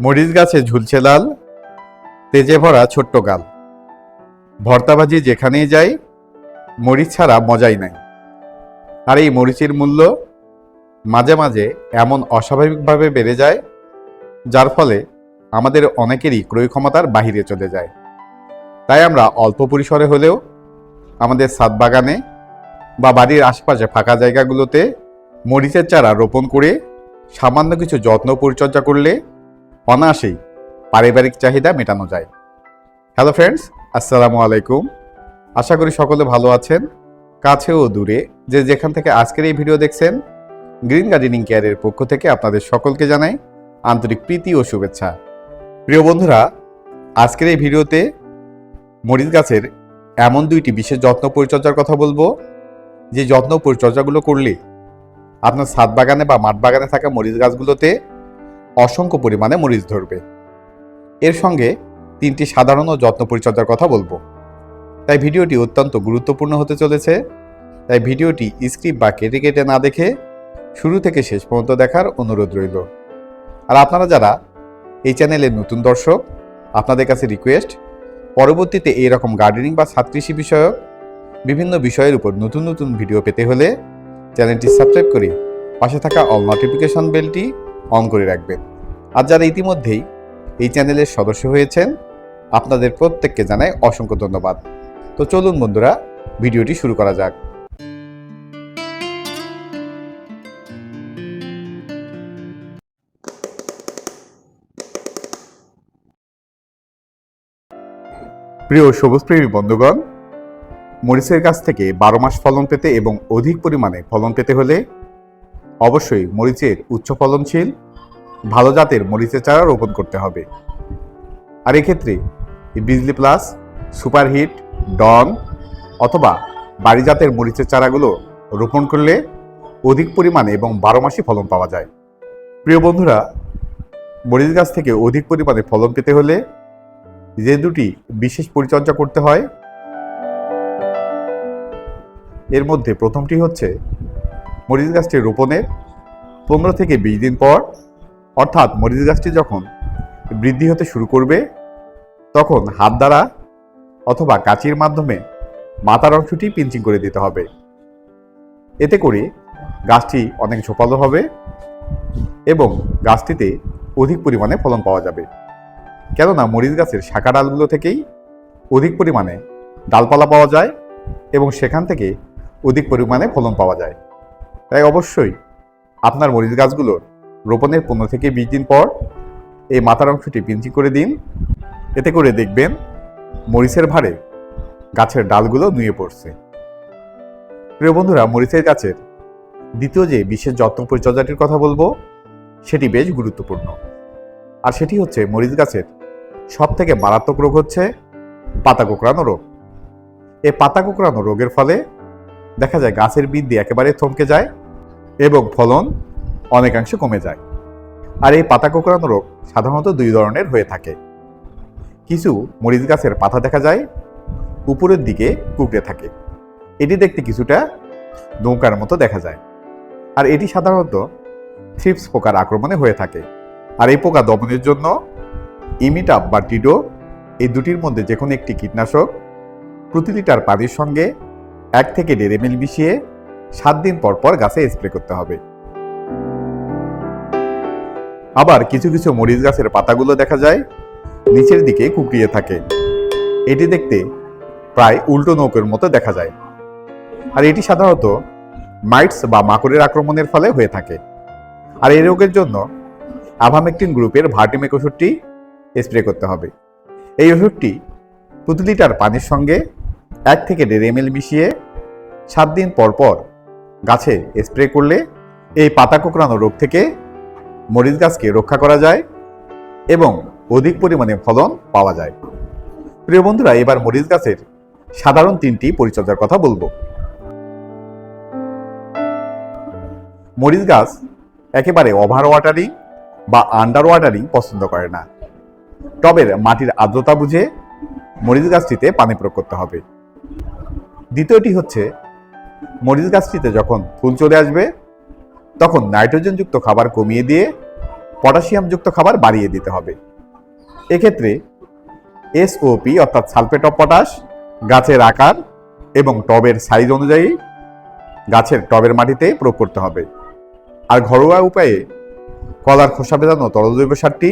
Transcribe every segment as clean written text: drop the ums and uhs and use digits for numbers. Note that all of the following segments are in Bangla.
মরিচ গাছে ঝুলছে লাল, তেজে ভরা ছোট্ট গাল। ভর্তাভাজি যেখানেই যাই, মরিচ ছাড়া মজাই নাই। আর এই মরিচের মূল্য মাঝে মাঝে এমন অস্বাভাবিকভাবে বেড়ে যায়, যার ফলে আমাদের অনেকেরই ক্রয় ক্ষমতার বাহিরে চলে যায়। তাই আমরা অল্প পরিসরে হলেও আমাদের ছাদ বাগানে বা বাড়ির আশপাশে ফাঁকা জায়গাগুলোতে মরিচের চারা রোপণ করে সামান্য কিছু যত্ন পরিচর্যা করলে অনায়াসেই পারিবারিক চাহিদা মেটানো যায়। হ্যালো ফ্রেন্ডস, আসসালামু আলাইকুম। আশা করি সকলে ভালো আছেন। কাছে ও দূরে যে যেখান থেকে আজকের এই ভিডিও দেখছেন, গ্রিন গার্ডেনিং কেয়ারের পক্ষ থেকে আপনাদের সকলকে জানাই আন্তরিক প্রীতি ও শুভেচ্ছা। প্রিয় বন্ধুরা, আজকের এই ভিডিওতে মরিচ গাছের এমন দুইটি বিশেষ যত্ন পরিচর্যার কথা বলবো, যে যত্ন পরিচর্যাগুলো করলে আপনার ছাদ বাগানে বা মাঠ বাগানে থাকা মরিচ গাছগুলোতে অসংখ্য পরিমাণে মরিচ ধরবে। এর সঙ্গে তিনটি সাধারণ যত্ন পরিচর্যার কথা বলবো। তাই ভিডিওটি অত্যন্ত গুরুত্বপূর্ণ হতে চলেছে। তাই ভিডিওটি স্ক্রিপ্ট বা কেটে কেটে না দেখে শুরু থেকে শেষ পর্যন্ত দেখার অনুরোধ রইল। আর আপনারা যারা এই চ্যানেলের নতুন দর্শক, আপনাদের কাছে রিকোয়েস্ট, পরবর্তীতে এইরকম গার্ডেনিং বা ছাদ কৃষি বিষয়ক বিভিন্ন বিষয়ের উপর নতুন নতুন ভিডিও পেতে হলে চ্যানেলটি সাবস্ক্রাইব করে পাশে থাকা অল নোটিফিকেশন বেলটি অন করে রাখবেন। আর যারা ইতিমধ্যেই এই চ্যানেলের সদস্য হয়েছেন, আপনাদের প্রত্যেককে জানাই অসংখ্য ধন্যবাদ। তো চলুন বন্ধুরা, ভিডিওটি শুরু করা যাক। প্রিয় সবুজপ্রেমী বন্ধুগণ, মরিচের গাছ থেকে 12 মাস ফলন পেতে এবং অধিক পরিমাণে ফলন পেতে হলে অবশ্যই মরিচের উচ্চ ফলনশীল ভালো জাতের মরিচের চারা রোপণ করতে হবে। আর এক্ষেত্রে বিজলি প্লাস, সুপারহিট, ডন অথবা বাড়ি জাতের মরিচের চারাগুলো রোপণ করলে অধিক পরিমাণে এবং 12 মাসই ফলন পাওয়া যায়। প্রিয় বন্ধুরা, মরিচ গাছ থেকে অধিক পরিমাণে ফলন পেতে হলে যে দুটি বিশেষ পরিচর্যা করতে হয়, এর মধ্যে প্রথমটি হচ্ছে মরিচ গাছটি রোপণের 15 থেকে 20 দিন পর, অর্থাৎ মরিচ গাছটি যখন বৃদ্ধি হতে শুরু করবে তখন হাত দ্বারা অথবা কাঁচির মাধ্যমে মাথার অংশটি পিঞ্চিং করে দিতে হবে। এতে করে গাছটি অনেক ঝোপালো হবে এবং গাছটিতে অধিক পরিমাণে ফলন পাওয়া যাবে। কেননা মরিচ গাছের শাখা ডালগুলো থেকেই অধিক পরিমাণে ডালপালা পাওয়া যায় এবং সেখান থেকে অধিক পরিমাণে ফলন পাওয়া যায়। তাই অবশ্যই আপনার মরিচ গাছগুলোর রোপণের 15 থেকে 20 দিন পর এই মাথার অংশটি পিঞ্চিং করে দিন। এতে করে দেখবেন মরিচের ভারে গাছের ডালগুলো নুয়ে পড়ছে। প্রিয় বন্ধুরা, মরিচের গাছের দ্বিতীয় যে বিশেষ যত্ন পরিচর্যাটির কথা বলবো, সেটি বেশ গুরুত্বপূর্ণ। আর সেটি হচ্ছে মরিচ গাছের সব থেকে মারাত্মক রোগ হচ্ছে পাতা কোঁকড়ানো রোগ। এই পাতা কোঁকড়ানো রোগের ফলে দেখা যায় গাছের বৃদ্ধি একেবারে থমকে যায় এবং ফলন অনেকাংশে কমে যায়। আর এই পাতা কোঁকড়ানো রোগ সাধারণত দুই ধরনের হয়ে থাকে। কিছু মরিচ গাছের পাতা দেখা যায় উপরের দিকে কুঁকড়ে থাকে, এটি দেখতে কিছুটা নৌকার মতো দেখা যায়। আর এটি সাধারণত থ্রিপস পোকার আক্রমণে হয়ে থাকে। আর এই পোকা দমনের জন্য ইমিটাপ বা টিডো, এই দুটির মধ্যে যে কোনো একটি কীটনাশক প্রতি লিটার পানির সঙ্গে 1 থেকে 1.5 ml মিশিয়ে 7 দিন পর পর গাছে স্প্রে করতে হবে। আবার কিছু কিছু মরিচ গাছের পাতাগুলো দেখা যায় নিচের দিকে কুঁকড়িয়ে থাকে, এটি দেখতে প্রায় উল্টো নৌকার মতো দেখা যায়। আর এটি সাধারণত মাইটস বা মাকড়ের আক্রমণের ফলে হয়ে থাকে। আর এই রোগের জন্য আভামেকটিন গ্রুপের ভার্টিমেক ওষুধটি স্প্রে করতে হবে। এই ওষুধটি প্রতি লিটার পানির সঙ্গে 1 থেকে 1.5 ml মিশিয়ে 7 দিন পর পর গাছে স্প্রে করলে এই পাতা কোঁকড়ানো রোগ থেকে মরিচ গাছকে রক্ষা করা যায় এবং অধিক পরিমাণে ফলন পাওয়া যায়। প্রিয় বন্ধুরা, এবার মরিচ গাছের সাধারণ 3টি পরিচর্যার কথা বলবো। মরিচ গাছ একেবারে ওভার ওয়াটারিং বা আন্ডার ওয়াটারিং পছন্দ করে না। টবের মাটির আর্দ্রতা বুঝে মরিচ গাছটিতে পানি প্রয়োগ করতে হবে। দ্বিতীয়টি হচ্ছে মরিচ গাছটিতে যখন ফুল চলে আসবে তখন নাইট্রোজেনযুক্ত খাবার কমিয়ে দিয়ে পটাশিয়ামযুক্ত খাবার বাড়িয়ে দিতে হবে। এক্ষেত্রে SOP অর্থাৎ সালফেট অফ পটাশ গাছের আকার এবং টবের সাইজ অনুযায়ী গাছের টবের মাটিতে প্রয়োগ করতে হবে। আর ঘরোয়া উপায়ে কলার খোসা ভেজানো তরল জৈব সারটি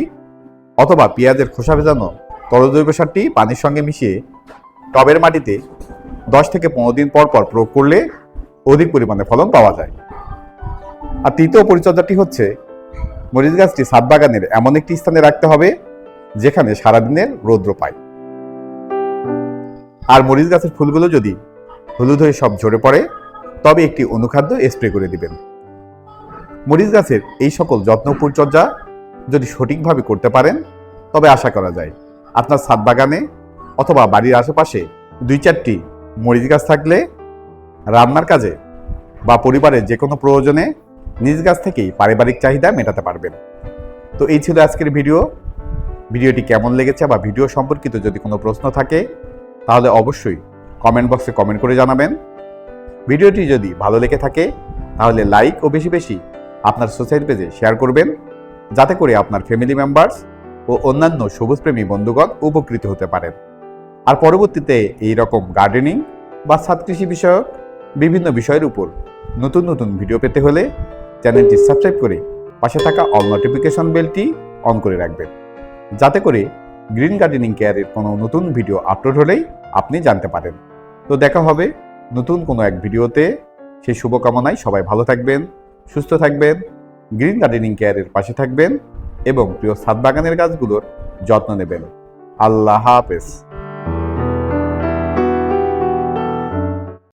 অথবা পেঁয়াজের খোসা ভেজানো তরল জৈব সারটি পানির সঙ্গে মিশিয়ে টবের মাটিতে 10 থেকে 15 দিন পর পর প্রয়োগ করলে অধিক পরিমাণে ফলন পাওয়া যায়। আর তৃতীয় পরিচর্যাটি হচ্ছে মরিচ গাছটি ছাদ বাগানের এমন একটি স্থানে রাখতে হবে যেখানে সারাদিনের রৌদ্র পায়। আর মরিচ গাছের ফুলগুলো যদি হলুদ হয়ে সব ঝরে পড়ে তবে একটি অনুখাদ্য স্প্রে করে দিবেন। মরিচ গাছের এই সকল যত্ন পরিচর্যা যদি সঠিকভাবে করতে পারেন তবে আশা করা যায় আপনার ছাদ বাগানে অথবা বাড়ির আশেপাশে 2-4টি মরিচ গাছ থাকলে রান্নার কাজে বা পরিবারের যে কোনো প্রয়োজনে নিজ গাছ থেকেই পারিবারিক চাহিদা মেটাতে পারবেন। তো এই ছিল আজকের ভিডিওটি কেমন লেগেছে বা ভিডিও সম্পর্কিত যদি কোনো প্রশ্ন থাকে তাহলে অবশ্যই কমেন্ট বক্সে কমেন্ট করে জানাবেন। ভিডিওটি যদি ভালো লেগে থাকে তাহলে লাইক ও বেশি বেশি আপনার সোশ্যাল পেজে শেয়ার করবেন যাতে করে আপনার ফ্যামিলি মেম্বার্স ও অন্যান্য সবুজপ্রেমী বন্ধুগণ উপকৃত হতে পারেন। আর পরবর্তীতে এই রকম গার্ডেনিং বা ছাদ কৃষি বিষয়ক বিভিন্ন বিষয়ের উপর নতুন নতুন ভিডিও পেতে হলে চ্যানেলটি সাবস্ক্রাইব করে পাশে থাকা অল নোটিফিকেশন বেলটি অন করে রাখবেন যাতে করে গ্রিন গার্ডেনিং কেয়ারের কোনো নতুন ভিডিও আপলোড হলেই আপনি জানতে পারেন। তো দেখা হবে নতুন কোনো এক ভিডিওতে। সেই শুভকামনায় সবাই ভালো থাকবেন, সুস্থ থাকবেন, গ্রিন গার্ডেনিং কেয়ারের পাশে থাকবেন এবং প্রিয় ছাদ বাগানের গাছগুলোর যত্ন নেবেন। আল্লাহ হাফেজ।